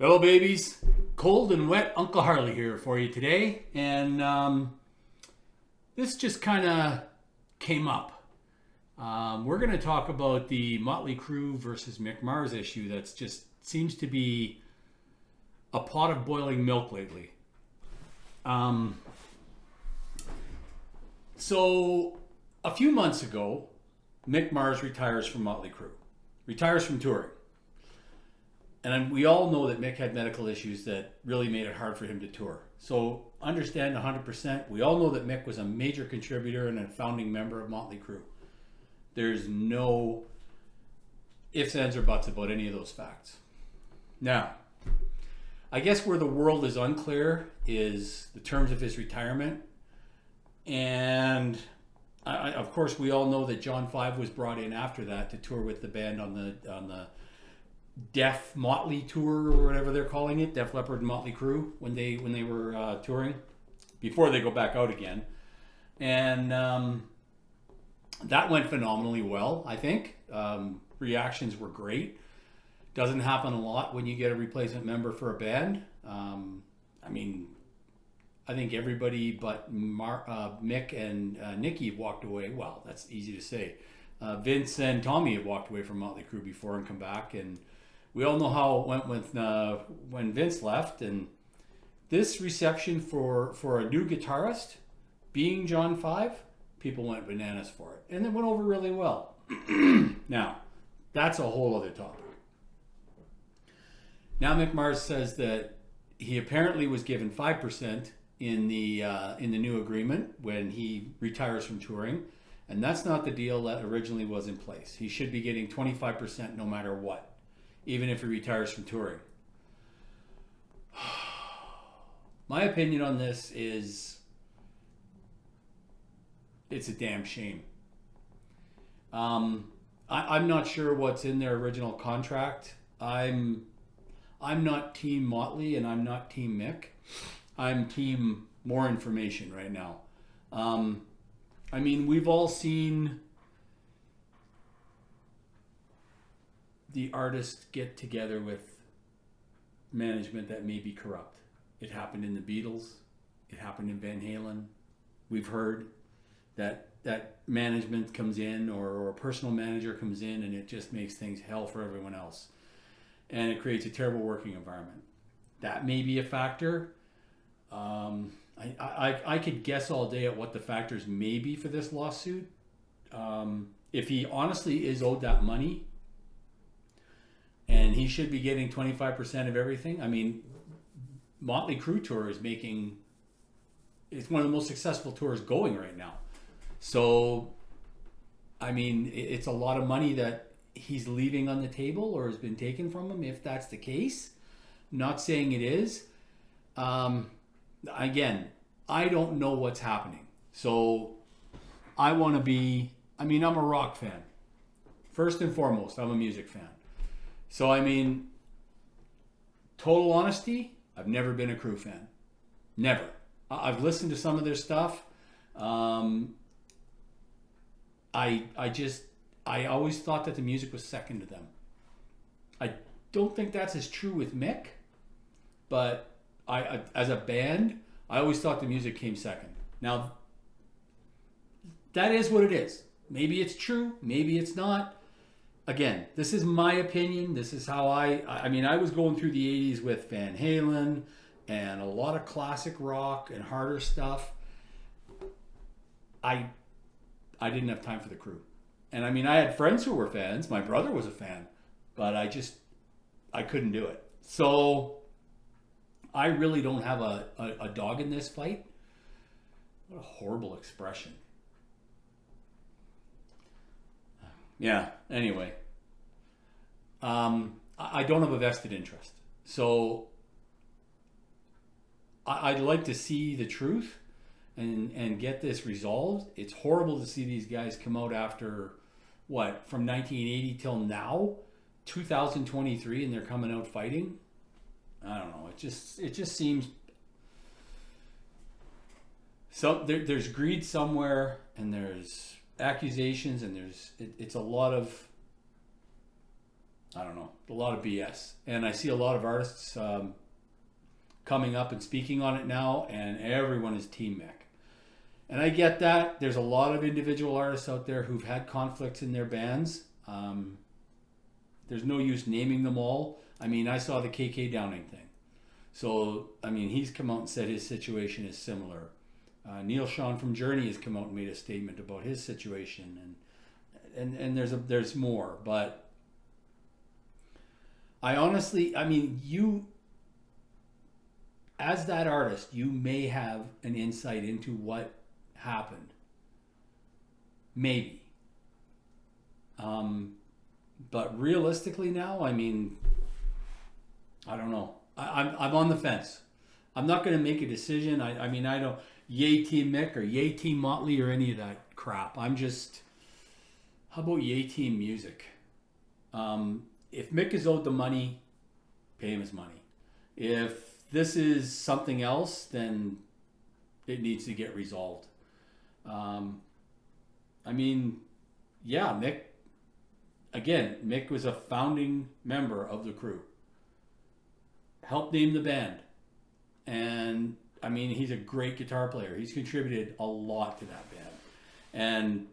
Hello, babies. Cold and wet Uncle Harley here for you today. And this just kind of came up. We're going to talk about the Motley Crue versus Mick Mars issue that's just seems to be a pot of boiling milk lately. So a few months ago, Mick Mars retires from Motley Crue, retires from touring. And we all know that Mick had medical issues that really made it hard for him to tour. So understand 100%. We all know that Mick was a major contributor and a founding member of Motley Crue. There's no ifs, ands, or buts about any of those facts. Now, I guess where the world is unclear is the terms of his retirement. And of course, we all know that John 5 was brought in after that to tour with the band on the Def Motley tour or whatever they're calling it, Def Leppard and Motley Crue when they were touring before they go back out again, and that went phenomenally well. I think reactions were great. Doesn't happen a lot when you get a replacement member for a band. I think everybody but Mick and Nicky have walked away. Well, that's easy to say. Vince and Tommy have walked away from Motley Crue before and come back, and we all know how it went with when Vince left. And this reception for a new guitarist, being John 5, people went bananas for it, and it went over really well. Now, that's a whole other topic. Now Mick Mars says that he apparently was given 5% in the new agreement when he retires from touring. And that's not the deal that originally was in place. He should be getting 25% no matter what, even if he retires from touring. My opinion on this is it's a damn shame. I'm not sure what's in their original contract. I'm not Team Motley and I'm not Team Mick. I'm Team more information right now. We've all seen the artists get together with management that may be corrupt. It happened in the Beatles. It happened in Van Halen. We've heard that management comes in or a personal manager comes in and it just makes things hell for everyone else. And it creates a terrible working environment. That may be a factor. I could guess all day at what the factors may be for this lawsuit. If he honestly is owed that money and he should be getting 25% of everything. Motley Crue tour is it's one of the most successful tours going right now. So, it's a lot of money that he's leaving on the table or has been taken from him, if that's the case. Not saying it is. Again, I don't know what's happening. So I want to be, I'm a rock fan. First and foremost, I'm a music fan. So, total honesty, I've never been a Crue fan. Never. I've listened to some of their stuff. I always thought that the music was second to them. I don't think that's as true with Mick, but I as a band, I always thought the music came second. Now, that is what it is. Maybe it's true, maybe it's not. Again, this is my opinion. This is how I was going through the 80s with Van Halen and a lot of classic rock and harder stuff. I didn't have time for the Crue. And I had friends who were fans. My brother was a fan, but I couldn't do it. So I really don't have a dog in this fight. What a horrible expression. Yeah, anyway. I don't have a vested interest. So I'd like to see the truth and get this resolved. It's horrible to see these guys come out after, from 1980 till now, 2023, and they're coming out fighting. I don't know. It just seems so. There's greed somewhere, and there's accusations, and it's a lot of I don't know, a lot of BS. And I see a lot of artists coming up and speaking on it now, and everyone is Team Mick. And I get that. There's a lot of individual artists out there who've had conflicts in their bands. There's no use naming them all. I mean, I saw the KK Downing thing. So, I mean, he's come out and said his situation is similar. Neil Sean from Journey has come out and made a statement about his situation. And there's more. But I honestly, I mean, you, as that artist, you may have an insight into what happened. Maybe. But realistically now, I mean, I don't know. I'm on the fence. I'm not going to make a decision. I mean, I don't yay Team Mick or yay Team Motley or any of that crap. I'm just, how about yay Team Music? If Mick is owed the money, pay him his money. If this is something else, then it needs to get resolved. I mean, yeah, Mick was a founding member of the Crue. Helped name the band. And, I mean, he's a great guitar player. He's contributed a lot to that band. And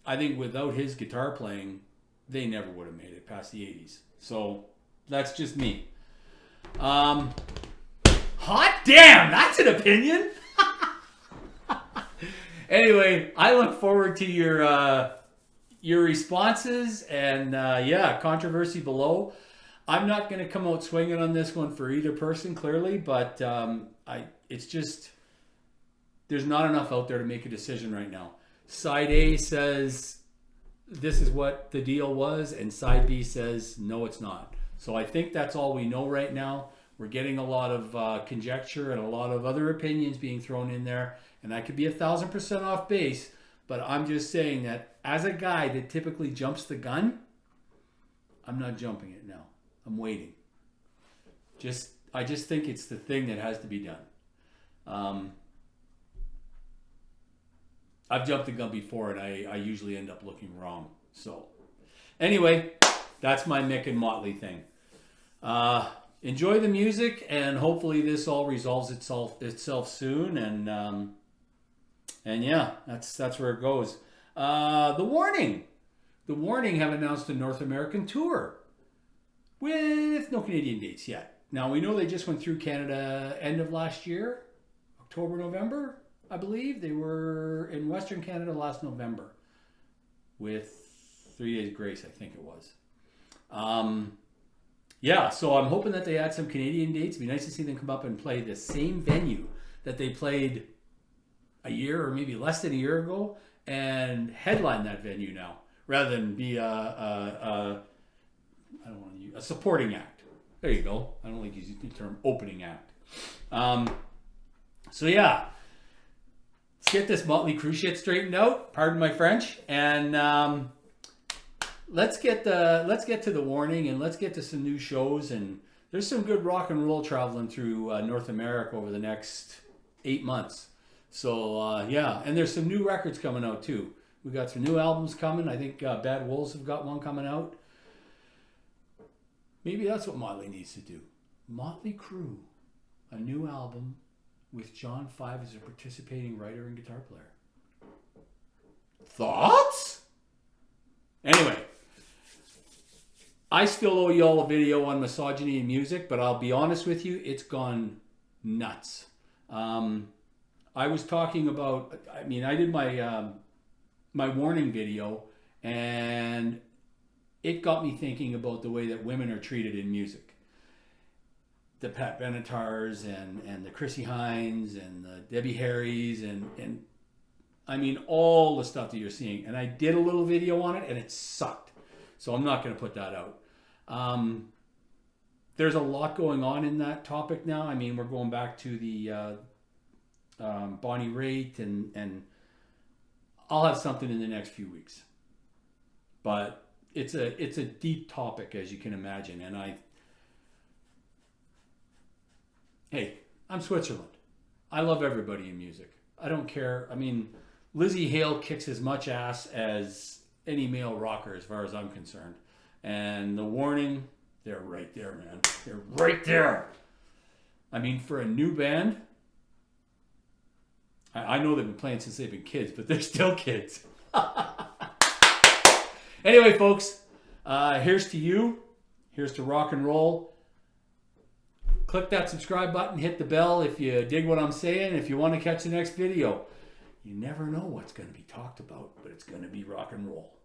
I think without his guitar playing, they never would have made it past the 80s. So, that's just me. Hot damn, that's an opinion! Anyway, I look forward to your responses and controversy below. I'm not going to come out swinging on this one for either person, clearly, but it's just there's not enough out there to make a decision right now. Side A says this is what the deal was, and side B says no, it's not. So I think that's all we know right now. We're getting a lot of conjecture and a lot of other opinions being thrown in there, and I could be 1,000% off base, but I'm just saying that as a guy that typically jumps the gun, I'm not jumping it now. I'm waiting. I just think it's the thing that has to be done. I've jumped the gun before, and I usually end up looking wrong. So, anyway, that's my Mick and Motley thing. Enjoy the music, and hopefully this all resolves itself soon. And yeah, that's where it goes. The Warning have announced a North American tour with no Canadian dates yet. Now, we know they just went through Canada end of last year, October, November, I believe. They were in Western Canada last November with 3 Days Grace, I think it was. So I'm hoping that they add some Canadian dates. It'd be nice to see them come up and play the same venue that they played a year or maybe less than a year ago and headline that venue now, rather than be a supporting act. There you go. I don't like using the term opening act. Let's get this Motley Crue shit straightened out. Pardon my French. And let's get to the Warning, and let's get to some new shows. And there's some good rock and roll traveling through North America over the next 8 months. So and there's some new records coming out too. We got some new albums coming. I think Bad Wolves have got one coming out. Maybe that's what Motley needs to do. Motley Crue, a new album with John Five as a participating writer and guitar player. Thoughts? Anyway, I still owe y'all a video on misogyny in music, but I'll be honest with you, it's gone nuts. I was talking about, I did my my Warning video, and it got me thinking about the way that women are treated in music. The Pat Benatars and the Chrissy Hines and the Debbie Harrys and all the stuff that you're seeing. And I did a little video on it, and it sucked. So I'm not going to put that out. There's a lot going on in that topic now. We're going back to the Bonnie Raitt, and I'll have something in the next few weeks. But it's a deep topic, as you can imagine. And I'm Switzerland. I love everybody in music. I don't care. Lizzie Hale kicks as much ass as any male rocker, as far as I'm concerned. And the warning, they're right there, man. They're right there. I mean, for a new band, I know they've been playing since they've been kids, but they're still kids. Anyway, folks, here's to you. Here's to rock and roll. Click that subscribe button. Hit the bell if you dig what I'm saying. If you want to catch the next video. You never know what's going to be talked about, but it's going to be rock and roll.